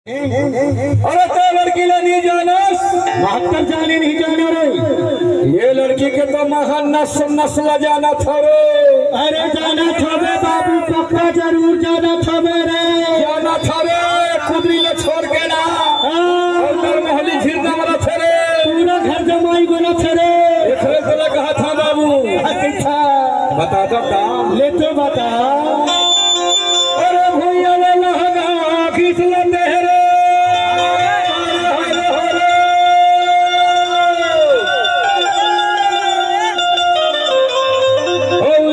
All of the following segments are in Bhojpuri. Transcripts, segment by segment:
अरे तो लड़कीला नहीं जानस 72 जाली नहीं जाना रे। ये लड़की के तो महान नस्ल जाना था रे। अरे जाना था रे बाबू, पक्का जरूर जाना था रे। जाना था रे, खुदरी ले छोड़ के ना और महली झिरना वाला थे रे। पूरा घर जमाई गोला थे रे। इखरे तो कहा था बाबू। अच्छा बता दो काम ले तो बता। अरे भैया ले लहंगा खींच लेते हैं रे।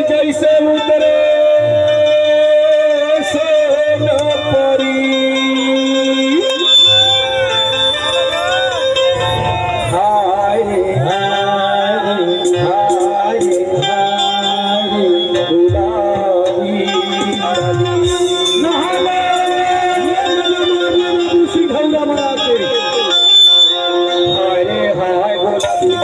जैसे उतरे से न परी हाय हाय हाय हाय गुलाबी नहाने दूसरी घंटा बना के हाय हाय गुलाबी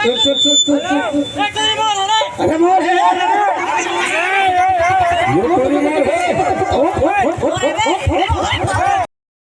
सुन सुन सुन सुन सुन। अरे मोर है